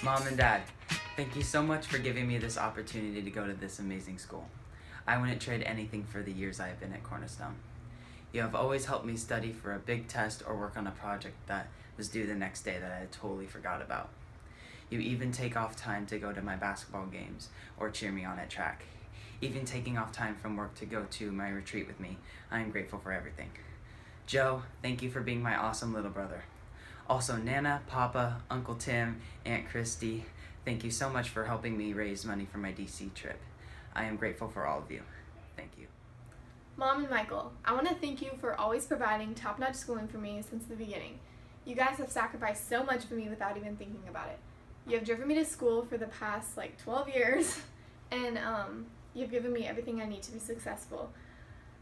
Mom and Dad, thank you so much for giving me this opportunity to go to this amazing school. I wouldn't trade anything for the years I have been at Cornerstone. You have always helped me study for a big test or work on a project that was due the next day that I had totally forgot about. You even take off time to go to my basketball games or cheer me on at track. Even taking off time from work to go to my retreat with me, I am grateful for everything. Joe, thank you for being my awesome little brother. Also, Nana, Papa, Uncle Tim, Aunt Christy, thank you so much for helping me raise money for my DC trip. I am grateful for all of you. Thank you. Mom and Michael, I want to thank you for always providing top-notch schooling for me since the beginning. You guys have sacrificed so much for me without even thinking about it. You have driven me to school for the past 12 years, and you've given me everything I need to be successful.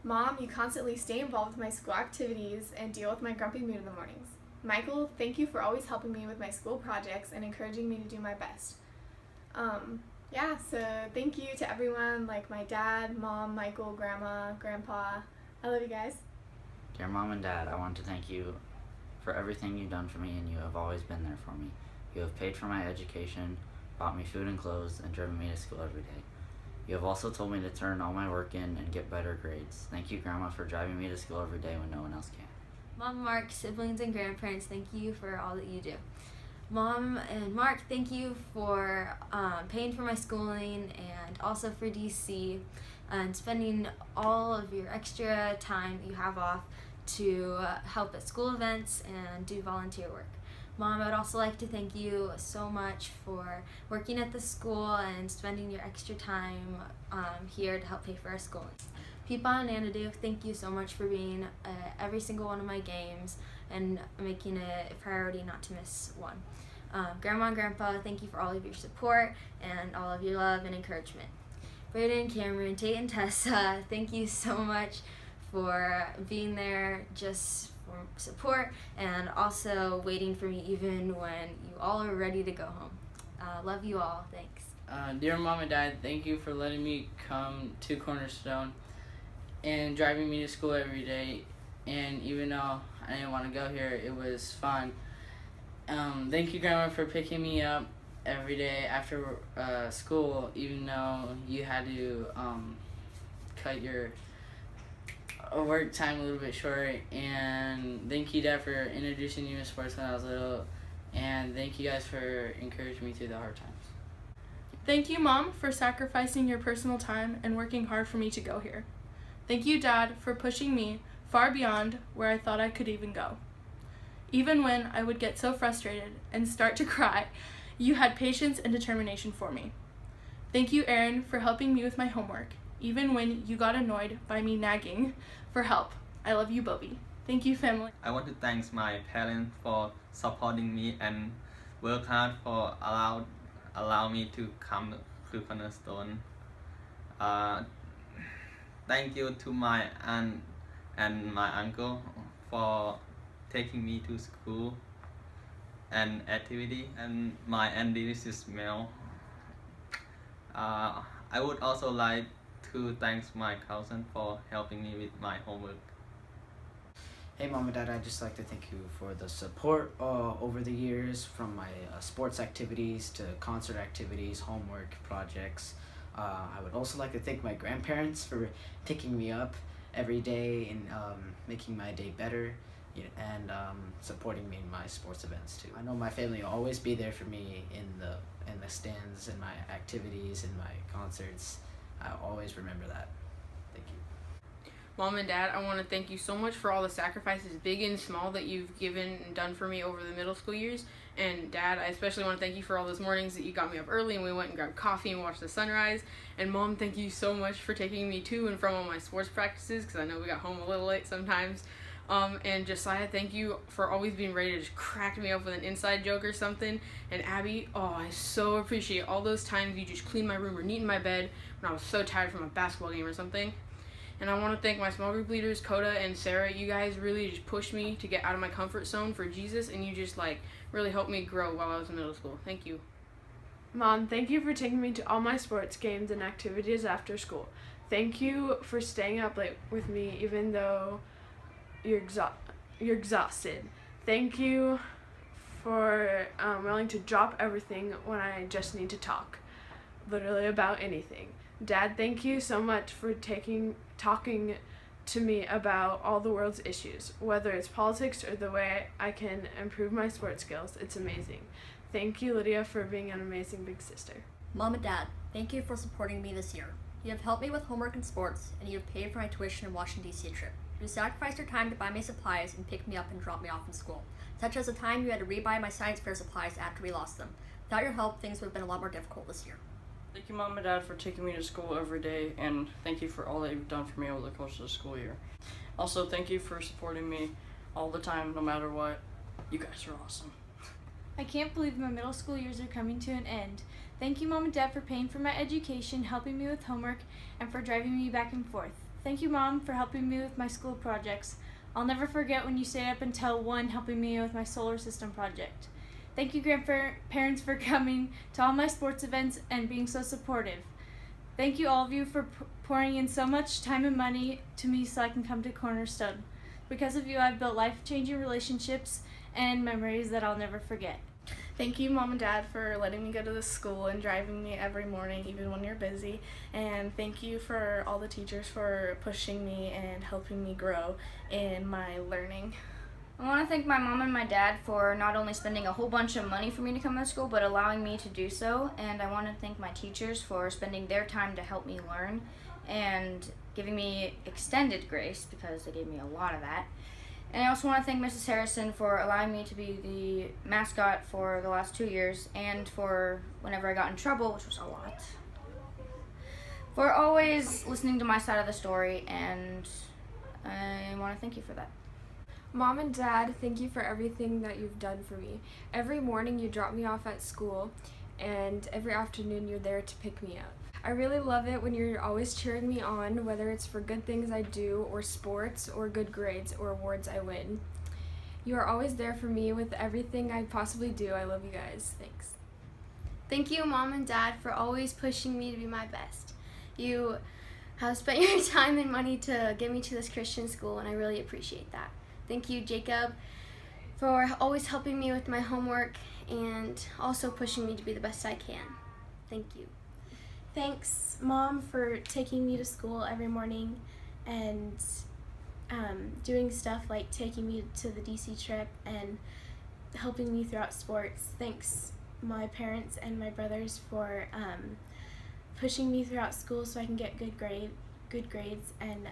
Mom, you constantly stay involved with my school activities and deal with my grumpy mood in the mornings. Michael, thank you for always helping me with my school projects and encouraging me to do my best. So thank you to everyone, like my dad, Mom, Michael, Grandma, Grandpa. I love you guys. Dear Mom and Dad, I want to thank you for everything you've done for me, and you have always been there for me. You have paid for my education, bought me food and clothes, and driven me to school every day. You have also told me to turn all my work in and get better grades. Thank you, Grandma, for driving me to school every day when no one else can. Mom, Mark, siblings, and grandparents, thank you for all that you do. Mom and Mark, thank you for paying for my schooling and also for DC and spending all of your extra time that you have off to help at school events and do volunteer work. Mom, I would also like to thank you so much for working at the school and spending your extra time here to help pay for our schooling. Peepa and Anadu, thank you so much for being at every single one of my games and making it a priority not to miss one. Grandma and Grandpa, thank you for all of your support and all of your love and encouragement. Brayden, Cameron, Tate, and Tessa, thank you so much for being there just for support and also waiting for me even when you all are ready to go home. Love you all. Thanks. Dear Mom and Dad, thank you for letting me come to Cornerstone and driving me to school every day. And even though I didn't want to go here, it was fun. Thank you, Grandma, for picking me up every day after school, even though you had to cut your work time a little bit short. And thank you, Dad, for introducing me to sports when I was little. And thank you guys for encouraging me through the hard times. Thank you, Mom, for sacrificing your personal time and working hard for me to go here. Thank you, Dad, for pushing me far beyond where I thought I could even go. Even when I would get so frustrated and start to cry, you had patience and determination for me. Thank you, Aaron, for helping me with my homework, even when you got annoyed by me nagging for help. I love you, Bobby. Thank you, family. I want to thank my parents for supporting me and work hard for allow me to come to Cornerstone. Thank you to my aunt and my uncle for taking me to school and activity, and my aunt delicious meal. I would also like to thank my cousin for helping me with my homework. Hey Mom and Dad, I'd just like to thank you for the support over the years, from my sports activities to concert activities, homework, projects. I would also like to thank my grandparents for picking me up every day and making my day better, and supporting me in my sports events too. I know my family will always be there for me in the stands, in my activities, in my concerts. I'll always remember that. Thank you. Mom and Dad, I want to thank you so much for all the sacrifices, big and small, that you've given and done for me over the middle school years. And Dad, I especially want to thank you for all those mornings that you got me up early and we went and grabbed coffee and watched the sunrise. And Mom, thank you so much for taking me to and from all my sports practices, because I know we got home a little late sometimes. And Josiah, thank you for always being ready to just crack me up with an inside joke or something. And Abby, I so appreciate all those times you just cleaned my room or neatened my bed when I was so tired from a basketball game or something. And I want to thank my small group leaders, Coda and Sarah. You guys really just pushed me to get out of my comfort zone for Jesus, and you just really helped me grow while I was in middle school. Thank you. Mom, thank you for taking me to all my sports games and activities after school. Thank you for staying up late with me even though you're exhausted. Thank you for willing to drop everything when I just need to talk, literally about anything. Dad, thank you so much for talking to me about all the world's issues, whether it's politics or the way I can improve my sports skills. It's amazing. Thank you, Lydia, for being an amazing big sister. Mom and Dad, thank you for supporting me this year. You have helped me with homework and sports, and you have paid for my tuition and Washington, D.C. trip. You sacrificed your time to buy me supplies and pick me up and drop me off in school, such as the time you had to rebuy my science fair supplies after we lost them. Without your help, things would have been a lot more difficult this year. Thank you, Mom and Dad, for taking me to school every day, and thank you for all that you've done for me over the course of the school year. Also, thank you for supporting me all the time, no matter what. You guys are awesome. I can't believe my middle school years are coming to an end. Thank you, Mom and Dad, for paying for my education, helping me with homework, and for driving me back and forth. Thank you, Mom, for helping me with my school projects. I'll never forget when you stayed up until 1 helping me with my solar system project. Thank you, grandparents, for coming to all my sports events and being so supportive. Thank you, all of you, for pouring in so much time and money to me so I can come to Cornerstone. Because of you, I've built life-changing relationships and memories that I'll never forget. Thank you, Mom and Dad, for letting me go to the school and driving me every morning, even when you're busy. And thank you for all the teachers for pushing me and helping me grow in my learning. I want to thank my mom and my dad for not only spending a whole bunch of money for me to come to school, but allowing me to do so. And I want to thank my teachers for spending their time to help me learn and giving me extended grace, because they gave me a lot of that. And I also want to thank Mrs. Harrison for allowing me to be the mascot for the last 2 years, and for whenever I got in trouble, which was a lot, for always listening to my side of the story, and I want to thank you for that. Mom and Dad, thank you for everything that you've done for me. Every morning you drop me off at school, and every afternoon you're there to pick me up. I really love it when you're always cheering me on, whether it's for good things I do, or sports, or good grades, or awards I win. You are always there for me with everything I possibly do. I love you guys. Thanks. Thank you, Mom and Dad, for always pushing me to be my best. You have spent your time and money to get me to this Christian school, and I really appreciate that. Thank you, Jacob, for always helping me with my homework and also pushing me to be the best I can. Thank you. Thanks, Mom, for taking me to school every morning and doing stuff like taking me to the DC trip and helping me throughout sports. Thanks, my parents and my brothers, for pushing me throughout school so I can get good grades, and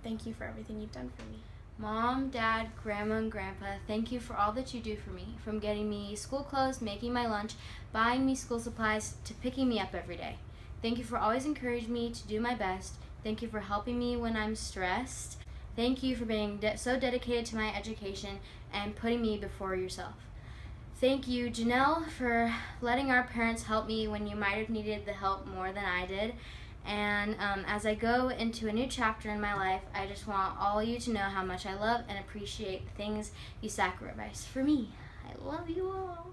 thank you for everything you've done for me. Mom, Dad, Grandma, and Grandpa, thank you for all that you do for me, from getting me school clothes, making my lunch, buying me school supplies, to picking me up every day. Thank you for always encouraging me to do my best. Thank you for helping me when I'm stressed. Thank you for being so dedicated to my education and putting me before yourself. Thank you, Janelle, for letting our parents help me when you might have needed the help more than I did. And as I go into a new chapter in my life, I just want all you to know how much I love and appreciate the things you sacrifice for me. I love you all.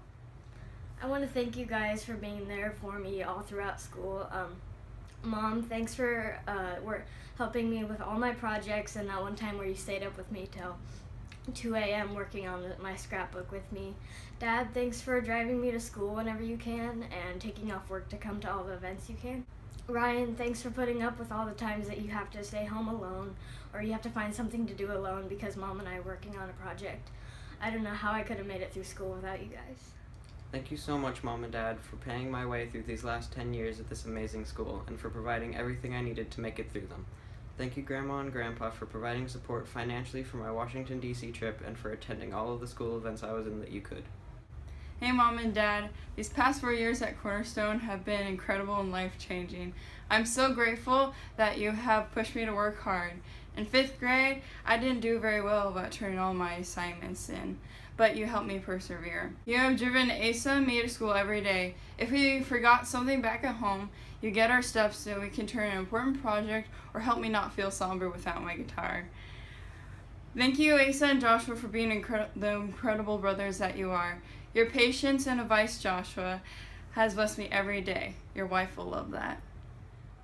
I want to thank you guys for being there for me all throughout school. Mom, thanks for helping me with all my projects, and that one time where you stayed up with me till 2 a.m. working on my scrapbook with me. Dad, thanks for driving me to school whenever you can and taking off work to come to all the events you can. Ryan, thanks for putting up with all the times that you have to stay home alone, or you have to find something to do alone because Mom and I are working on a project. I don't know how I could have made it through school without you guys. Thank you so much, Mom and Dad, for paying my way through these last 10 years at this amazing school, and for providing everything I needed to make it through them. Thank you, Grandma and Grandpa, for providing support financially for my Washington, D.C. trip, and for attending all of the school events I was in that you could. Hey, Mom and Dad, these past 4 years at Cornerstone have been incredible and life-changing. I'm so grateful that you have pushed me to work hard. In 5th grade, I didn't do very well about turning all my assignments in, but you helped me persevere. You have driven Asa and me to school every day. If we forgot something back at home, you get our stuff so we can turn an important project, or help me not feel somber without my guitar. Thank you, Asa and Joshua, for being the incredible brothers that you are. Your patience and advice, Joshua, has blessed me every day. Your wife will love that.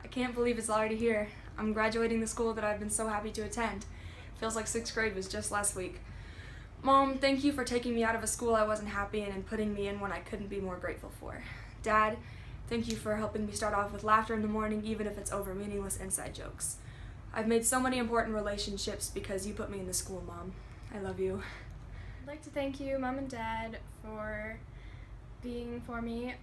I can't believe it's already here. I'm graduating the school that I've been so happy to attend. Feels like 6th grade was just last week. Mom, thank you for taking me out of a school I wasn't happy in and putting me in one I couldn't be more grateful for. Dad, thank you for helping me start off with laughter in the morning, even if it's over meaningless inside jokes. I've made so many important relationships because you put me in the school, Mom. I love you. I'd like to thank you, Mom and Dad, for being for me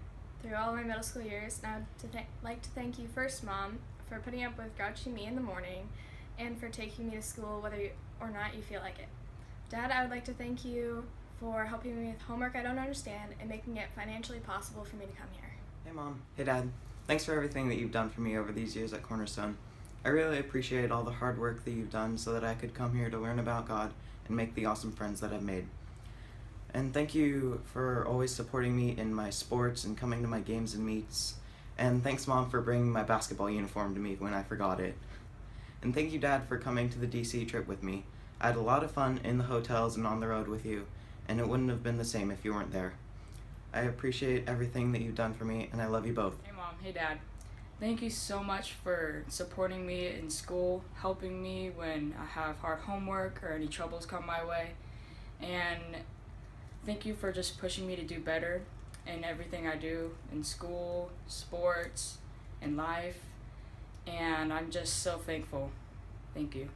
through all of my middle school years. And I'd like to thank you first, Mom, for putting up with grouchy me in the morning and for taking me to school whether or not you feel like it. Dad, I would like to thank you for helping me with homework I don't understand and making it financially possible for me to come here. Hey Mom. Hey Dad. Thanks for everything that you've done for me over these years at Cornerstone. I really appreciate all the hard work that you've done so that I could come here to learn about God and make the awesome friends that I've made. And thank you for always supporting me in my sports and coming to my games and meets. And thanks Mom for bringing my basketball uniform to me when I forgot it. And thank you Dad for coming to the DC trip with me. I had a lot of fun in the hotels and on the road with you, and it wouldn't have been the same if you weren't there. I appreciate everything that you've done for me, and I love you both. Hey Mom, hey Dad. Thank you so much for supporting me in school, helping me when I have hard homework or any troubles come my way. And thank you for just pushing me to do better in everything I do in school, sports, and life. And I'm just so thankful. Thank you.